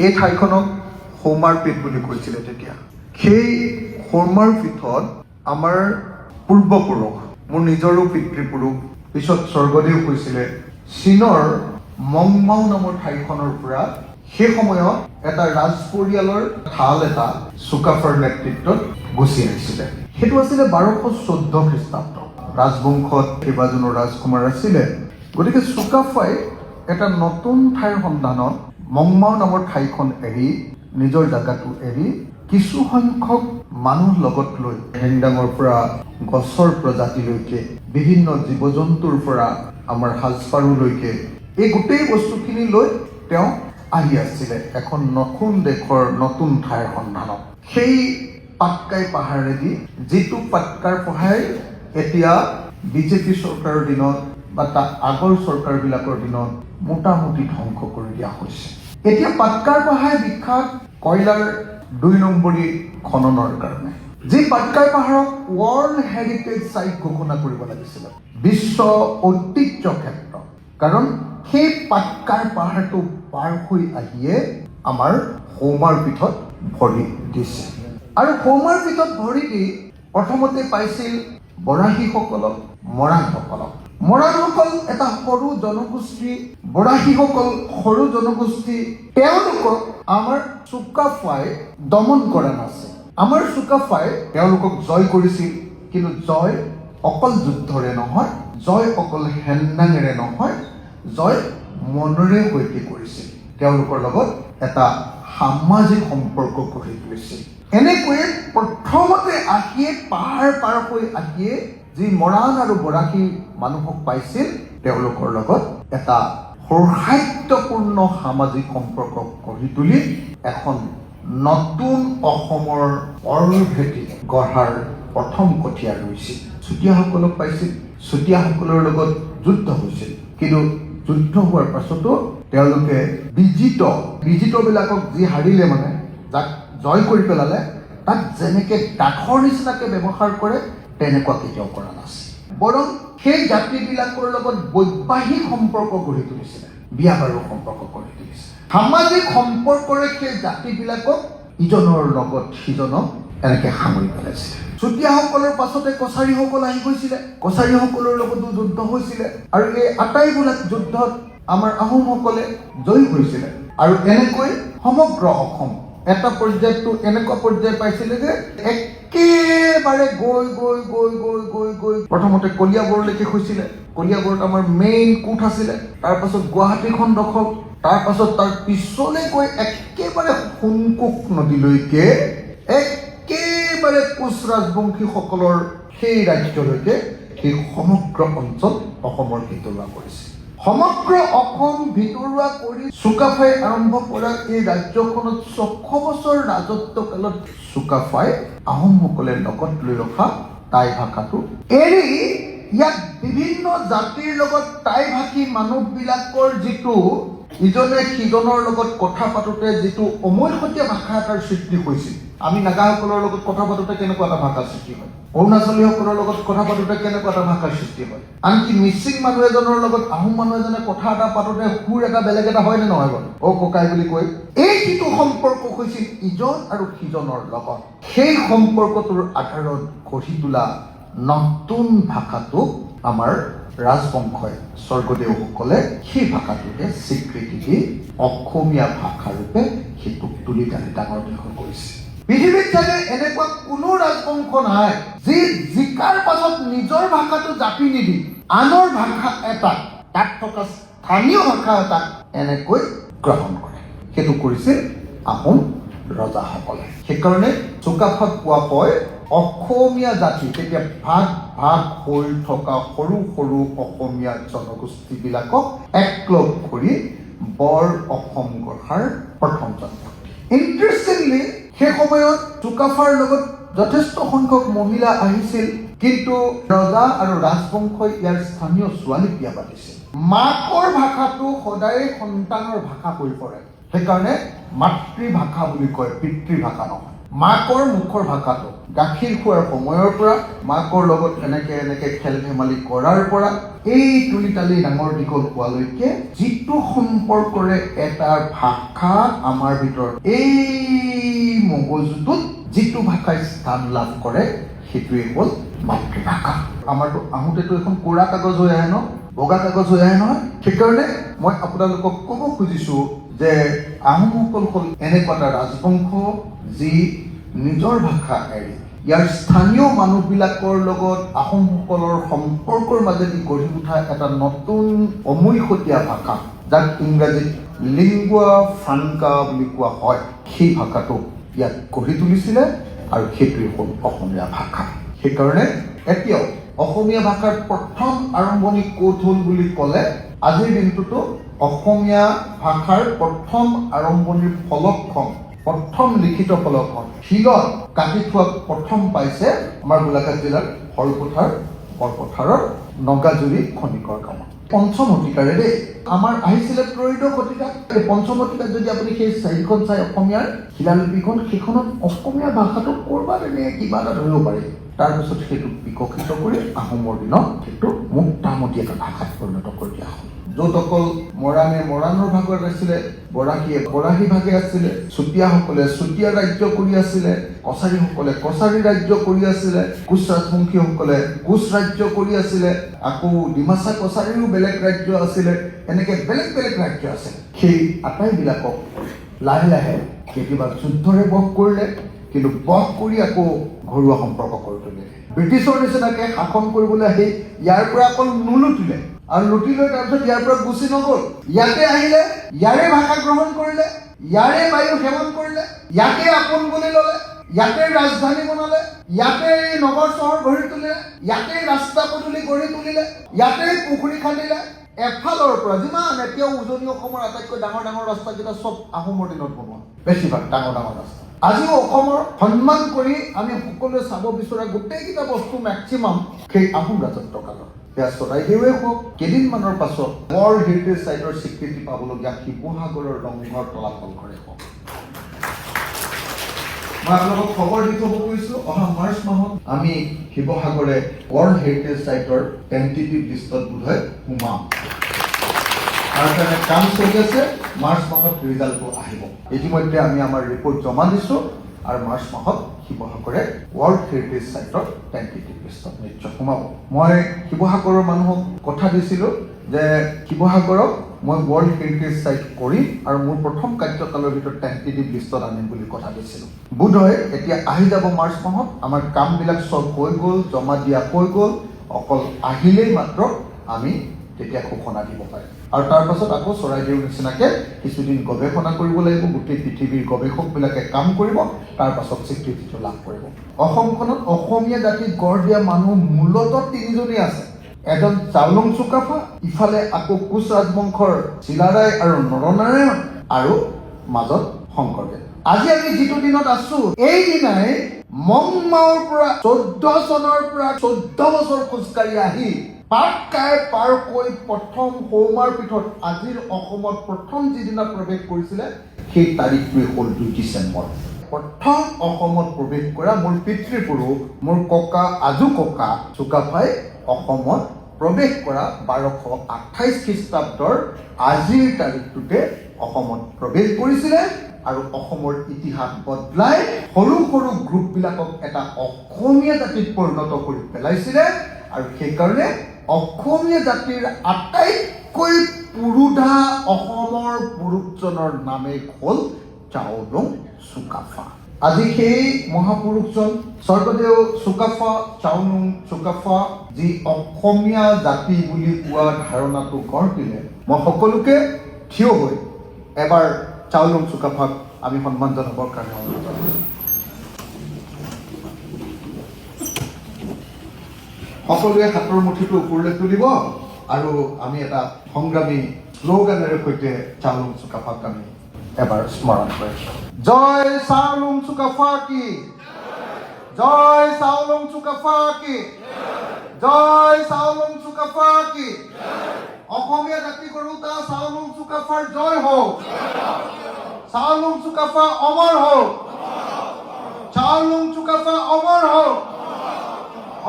এই ঠাইখনক সৌমাৰপীঠ বুলি কৈছিলে তেতিয়া। সেই সৌমাৰপীঠত আমাৰ পূৰ্বপুৰুষ, মোৰ নিজৰো পিতৃপুৰুষ, পিছত স্বৰ্গদেউ হৈছিলে, চীনৰ মংমাও নামৰ ঠাইখনৰ পৰা সেই সময়ত এটা ৰাজ পৰিয়ালৰ ঢাল এটা চুকাফাৰ নেতৃত্বত গুচি আহিছিলে। সেইটো আছিলে 1214 খ্ৰীষ্টাব্দ। ৰাজবংশত কেইবাজনো ৰাজকুমাৰ আছিলে। গতিকে চুকাফাই এটা নতুন ঠাইৰ সন্ধানত মংমাও নামৰ ঠাইখন এৰি, নিজৰ জাগাটো এৰি কিছু সংখ্যক মানুহ লগত লৈ, হেংদাঙৰ পৰা গছৰ প্ৰজাতিলৈকে, বিভিন্ন জীৱ জন্তুৰ পৰা আমাৰ সাজপাৰলৈকে এই গোটেই বস্তুখিনি লৈ তেওঁ আহি আছিলে এখন নতুন দেশৰ নতুন ঠাইৰ সন্ধানত। সেই পাটকাই পাহাৰেদি, যিটো পাটকাৰ পাহাৰ এতিয়া বিজেপি চৰকাৰৰ দিনত বা তাৰ আগৰ চৰকাৰবিলাকৰ দিনত মোটামুটি ধ্বংস কৰি দিয়া হৈছে। এতিয়া পাটকাৰ পাহাৰ বিখ্যাত কয়লাৰ 2 নম্বৰী খননৰ কাৰণে, যি পাটকাই পাহাৰক ৱৰ্ল্ড হেৰিটেজ চাইট ঘোষণা কৰিব লাগিছিল, বিশ্ব ঐতিহ্য ক্ষেত্ৰ। কাৰণ সেই পাটকাৰ পাহাৰটো পাৰ হৈ আহিয়ে আমাৰ সৌমাৰপীঠত ভৰি দিছে। আৰু সৌমাৰপীঠত ভৰি দি প্ৰথমতে পাইছিল বৰাহীসকলক, মৰাণসকলক। মৰাণসকল এটা সৰু জনগোষ্ঠী, বৰাহীসকল সৰু জনগোষ্ঠী। তেওঁলোকক আমাৰ চুকাফাই দমন কৰা নাছিল। আমাৰ চুকাফাই তেওঁলোকক জয় কৰিছিল, কিন্তু জয় অকল যুদ্ধৰে নহয়, জয় অকল হেন্দাঙেৰে নহয়, জয় মনেৰে সৈতে কৰিছিল। তেওঁলোকৰ লগত এটা সামাজিক সম্পৰ্ক গঢ়ি তুলিছিল। এনেকৈয়ে প্ৰথমতে আহিয়ে পাহাৰ পাৰ হৈ আহিয়ে যি মৰাণ আৰু বৰাহী মানুহক পাইছিল, তেওঁলোকৰ লগত এটা সৌহাৰ্দ্যপূৰ্ণ সামাজিক সম্পৰ্ক গঢ়ি তুলি এখন নতুন অসমৰ ভেটি গঢ়াৰ প্ৰথম কঠীয়া ৰুইছিল। চুতীয়াসকলক পাইছিল, চুতীয়াসকলৰ লগত যুদ্ধ হৈছিল, কিন্তু যুদ্ধ হোৱাৰ পাছতো তেওঁলোকে বিজিতবিলাকক যি হাৰিলে, মানে যাক জয় কৰি পেলালে, তাক যেনেকে দাখৰ নিচিনাকে ব্যৱহাৰ কৰে তেনেকুৱা কেতিয়াও কৰা নাছিল। বৰং সেই জাতিবিলাকৰ লগত বৈবাহিক সম্পৰ্ক গঢ়ি তুলিছিলে, বিয়া বাৰুৰ সম্পৰ্ক গঢ়ি তুলিছিলে। সামাজিক সম্পৰ্কৰে সেই জাতিবিলাকক ইজনৰ লগত সিজনক এনেকে সামৰি পেলাইছিলে। চুতীয়াসকলৰ পাছতে কছাৰীসকল আহি গৈছিলে, কছাৰীসকলৰ লগতো যুদ্ধ হৈছিলে, আৰু এই আটাইবিলাক যুদ্ধত আমাৰ আহোমসকলে জয়ী হৈছিলে। আৰু এনেকৈ সমগ্ৰ অসম এটা পৰ্যায়তো এনেকুৱা পৰ্যায় পাইছিলে যে একেবাৰে গৈ গৈ গৈ গৈ গৈ গৈ প্ৰথমতে কলিয়াবৰলৈকে হৈছিলে। কলিয়াবৰত আমাৰ মেইন কোঠ আছিলে, তাৰপাছত গুৱাহাটীখন দখল, তাৰপাছত তাৰ পিছলৈ গৈ একেবাৰে সোণকোষ নদীলৈকে, একেবাৰে কোচ ৰাজবংশীসকলৰ সেই ৰাজ্যলৈকে সেই সমগ্ৰ অঞ্চল অসমৰ ভিতৰুৱা কৰিছে। সমগ্ৰ অসম ভিতৰুৱা কৰি চুকাফাই আৰম্ভ কৰা এই ৰাজ্যখনত 600 বছৰ ৰাজত্ব কালত চুকাফাই আহোমসকলে লগত লৈ ৰখা টাই ভাষাটো এৰি ইয়াত বিভিন্ন জাতিৰ লগত টাই ভাষী মানুহবিলাকৰ যিটো ইজনে সিজনৰ লগত কথা পাতোতে যিটো অমৈহতীয়া ভাষা এটাৰ সৃষ্টি হৈছিল। আমি নাগাসকলৰ লগত কথা পাতোতে কেনেকুৱা এটা ভাষাৰ সৃষ্টি হয়, অৰুণাচলীসকলৰ লগত কথা পাতোতে কেনেকুৱা এটা ভাষাৰ সৃষ্টি হয়, আনকি মিচিং মানুহ এজনৰ লগত আহোম মানুহ এজনে কথা এটা পাতোতে সুৰ এটা বেলেগ এটা হয় নে নহয় বাৰু, অ ককাই বুলি কৈ এই যিটো সম্পৰ্ক হৈছিল ইজন আৰু সিজনৰ লগত, সেই সম্পৰ্কটোৰ আধাৰত গঢ়ি তোলা নতুন ভাষাটোক আমাৰ ৰাজবংশই, স্বৰ্গদেউসকলে সেই ভাষাটোকে স্বীকৃতি দি অসমীয়া ভাষাৰূপে সেইটোক তুলি তালি ডাঙৰ দীঘল কৰিছে। পৃথিৱীত চাগে এনেকুৱা কোনো ৰাজবংশ নাই যি জিকাৰ পাছত নিজৰ ভাষাটো জাপি নিদি আনৰ ভাষা এটাক, তাত থকা স্থানীয় ভাষা এটাক এনেকৈ গ্ৰহণ কৰে। সেইটো কৰিছিল আহোম ৰজাসকলে। সেইকাৰণে চুকাফাক কোৱা হয় অসমীয়া জাতি। তেতিয়া ভাগ ভাগ হৈ থকা সৰু সৰু অসমীয়া জনগোষ্ঠীবিলাকক একলগ কৰি বৰ অসম গঢ়াৰ প্ৰথম জন্ম। ইণ্টাৰেষ্টিংলি সেই সময়ত চুকাফাৰ লগত যথেষ্ট সংখ্যক মহিলা আহিছিল, কিন্তু ৰজা আৰু ৰাজবংশই ইয়াৰ স্থানীয় ছোৱালীক বিয়া পাতিছিল। মাকৰ ভাষাটো সদায় সন্তানৰ ভাষা হৈ পৰে, সেইকাৰণে মাতৃভাষা বুলি কয়, পিতৃভাষা নহয়। মাকৰ মুখৰ ভাষাটো গাখীৰ খোৱাৰ সময়ৰ পৰা মাকৰ লগত এনেকে খেল ধেমালি কৰাৰ পৰা এই তুলিতালি ডাঙৰ দীঘল হোৱালৈকে যিটো সম্পৰ্কৰে এটা ভাষা আমাৰ ভিতৰত এই মগজুটোত যিটো ভাষাই স্থান লাভ কৰে সেইটোৱে হ'ল মাতৃভাষা। আমাৰতো আহোঁতেতো এখন কোৰা কাগজ হৈ আহে ন, বগা কাগজ হৈ আহে নহয়। সেইকাৰণে মই আপোনালোকক ক'ব খুজিছোঁ যে আহোমসকল হ'ল এনেকুৱা এটা ৰাজবংশ যি নিজৰ ভাষা এৰি ইয়াৰ স্থানীয় মানুহবিলাকৰ লগত আহোমসকলৰ সম্পৰ্কৰ মাজেদি গঢ়ি উঠা এটা নতুন অমৈহতীয়া ভাষা, যাক ইংৰাজীত লিংগুৱা ফ্ৰাংকা বুলি কোৱা হয়, সেই ভাষাটো ইয়াত গঢ়ি তুলিছিলে আৰু সেইটোৱে হ'ল অসমীয়া ভাষা। সেইকাৰণে এতিয়াও অসমীয়া ভাষাৰ প্ৰথম আৰম্ভণি ক'ত হ'ল বুলি ক'লে আজিৰ দিনটোতো অসমীয়া ভাষাৰ প্ৰথম আৰম্ভণিৰ ফলকখন, প্ৰথম লিখিত ফলকখন শিলত কাটি থোৱা প্ৰথম পাইছে আমাৰ গোলাঘাট জিলাৰ হৰপথাৰ বৰপথাৰৰ নগাজুৰি খনিকৰ গাঁৱত। পঞ্চম শতিকাৰে দেই, আমাৰ আহিছিলে ত্ৰয়োদশ শতিকাত। পঞ্চম শতিকাত যদি আপুনি সেই চাৰিখন চাই অসমীয়াৰ শিলালিপিখন, সেইখনত অসমীয়া ভাষাটো ক'ৰবাত এনে কিবা এটা ধৰিব পাৰি। তাৰপিছত সেইটো বিকশিত কৰি আহোমৰ দিনত সেইটো মোটামুটি এটা ভাষাত পৰিণত কৰি দিয়া হ'ল। য'ত অকল মৰাণে মৰাণৰ ভাগত আছিলে, বৰাহীয়ে বৰাহী ভাগে আছিলে, চুতীয়াসকলে চুতীয়া ৰাজ্য কৰি আছিলে, কছাৰীসকলে কছাৰী ৰাজ্য কৰি আছিলে, কোচ ৰাজবংশীসকলে কোচ ৰাজ্য কৰি আছিলে, আকৌ ডিমাচা কছাৰীৰো বেলেগ ৰাজ্য আছিলে, এনেকে বেলেগ বেলেগ ৰাজ্য আছে। সেই আটাইবিলাকক লাহে লাহে কেতিয়াবা যুদ্ধৰে বশ কৰিলে, কিন্তু বশ কৰি আকৌ ঘৰুৱা সম্পৰ্ক কৰি তুলিলে। ব্ৰিটিছৰ নিচিনাকে শাসন কৰিবলৈ আহি ইয়াৰ পৰা অকল নুলুটিলে আৰু লুটি লৈ তাৰপিছত ইয়াৰ পৰা গুচি নগ'ল। ইয়াতে আহিলে, ইয়াৰে ভাষা গ্ৰহণ কৰিলে, ইয়াৰে বায়ু সেৱন কৰিলে, ইয়াকে আপোন বুলি ল'লে, ইয়াতে ৰাজধানী বনালে, ইয়াতে নগৰ চহৰ গঢ়ি তুলিলে, ইয়াতে ৰাস্তা পদূলি গঢ়ি তুলিলে, ইয়াতে পুখুৰী খান্দিলে। এফালৰ পৰা যিমান এতিয়াও উজনি অসমৰ আটাইতকৈ ডাঙৰ ডাঙৰ ৰাস্তাকেইটা চব আহোমৰ দিনত বনোৱা, বেছিভাগ ডাঙৰ ডাঙৰ ৰাস্তা। আজিও অসমৰ সন্মান কৰি আমি সকলোৱে চাব বিচৰা গোটেইকেইটা বস্তু মেক্সিমাম সেই আহোম ৰাজত্ব কালৰ। সেয়া চৰাইদেউৱে হওক, কেইদিনমানৰ পাছত ৱৰ্ল্ড হেৰিটেজ চাইটৰ স্বীকৃতি পাবলগীয়া শিৱসাগৰৰ ৰংঘৰ তলাতল ঘৰে হওক। মই আপোনালোকক খবৰ দি থব কৈছোঁ, অহা মাৰ্চ মাহত আমি শিৱসাগৰে ৱৰ্ল্ড হেৰিটেজ চাইটৰ টেণ্টেটিভ লিষ্টত বোধহয় সোমাম। তাৰ কাৰণে কাম চলি আছে, মাৰ্চ মাহত ৰিজাল্টটো আহিব। ইতিমধ্যে আমি আমাৰ ৰিপৰ্ট জমা দিছোঁ আৰু মাৰ্চ মাহত শিৱসাগৰে ৱৰ্ল্ড হেৰিটেজ চাইটৰ টেণ্টেটিভ লিষ্টত নিশ্চয় সোমাব। মই শিৱসাগৰৰ মানুহক কথা দিছিলোঁ যে শিৱসাগৰক মই ৱৰ্ল্ড হেৰিটেজ চাইট কৰিম আৰু মোৰ প্ৰথম কাৰ্যকালৰ ভিতৰত টেণ্টেটিভ লিষ্টত আনিম বুলি কথা দিছিলোঁ। বোধহয় এতিয়া আহি যাব মাৰ্চ মাহত, আমাৰ কামবিলাক চব হৈ গ'ল, জমা দিয়া হৈ গ'ল, অকল আহিলেই মাত্ৰ আমি তেতিয়া ঘোষণা দিব পাৰিম। আৰু তাৰ পাছত আকৌ চৰাইদেউৰ নিচিনাকে কিছুদিন গৱেষণা কৰিব লাগিব, গোটেই পৃথিৱীৰ গৱেষকবিলাকে কাম কৰিব, তাৰ পাছত স্বীকৃতিটো লাভ কৰিব। অসমখনত অসমীয়া জাতিত গঢ় দিয়া মানুহ মূলতঃ তিনিজনেই আছে। এজন চাওলুং চুকাফা, ইফালে আকৌ কোচ ৰাজবংশৰ চিলাৰায় আৰু নৰনাৰায়ণ, আৰু মাজত শংকৰদেৱ। আজি আমি যিটো দিনত আছো, এই দিনাই মংমাওৰ পৰা 14 চনৰ পৰা 14 বছৰ খোজকাঢ়ি আহি পাটকাই পাৰ হৈ প্ৰথম সৌমাৰ পীঠত আজিৰ অসমত প্ৰথম যিদিনা প্ৰৱেশ কৰিছিলে সেই তাৰিখটোৱে হ'ল 2 ডিচেম্বৰ। প্ৰথম অসমত প্ৰৱেশ কৰা মোৰ পিতৃপুৰুষ, মোৰ ককা আজু ককা চুকাফাই অসমত প্ৰৱেশ কৰা 1228 খ্ৰীষ্টাব্দৰ আজিৰ তাৰিখটোতে অসমত প্ৰৱেশ কৰিছিলে আৰু অসমৰ ইতিহাস বদলাই সৰু সৰু গ্ৰুপবিলাকক এটা অসমীয়া জাতিত পৰিণত কৰি পেলাইছিলে। আৰু সেইকাৰণে অসমীয়া জাতিৰ আটাইতকৈ পুৰুধা অসমৰ পুৰুষজনৰ নামেই হ'ল চাওলুং চুকাফা। আজি সেই মহাপুৰুষজন স্বৰ্গদেউ চুকাফা, চাওলুং চুকাফা যি অসমীয়া জাতি বুলি কোৱা ধাৰণাটো গঢ় দিলে, মই সকলোকে থিয় হৈ এবাৰ চাওলুং চুকাফাক আমি সন্মান জনাবৰ কাৰণে অনুৰোধ জনাইছোঁ। সকলোৱে হাতৰ মুঠিটো ওপৰলৈ তুলিব আৰু আমি এটা সংগ্ৰামী শ্লোগানেৰে সৈতে চাওলুং চুকাফাক আমি এবাৰ স্মৰণ কৰিছোঁ। জয় চাওলুং চুকাফা কি, জয় চাওলুং চুকাফা কি, জয় চাওলুং চুকাফা কি। অসমীয়া জাতি গৰুতা চাওলুং চুকাফাৰ জয় হওক, চাওলুং চুকাফা অমৰ হওক। চাওলুং চুকাফা অমৰ হওক।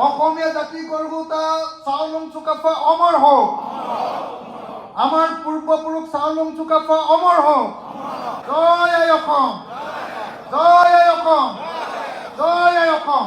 অসমীয়া জাতি গৰ্বতা চাওলুং চুকাফা অমৰ হওক। আমাৰ পূৰ্বপুৰুষ চাওলুং চুকাফা অমৰ হওক। জয় আই অসম, জয় আই অসম, জয় আই অসম।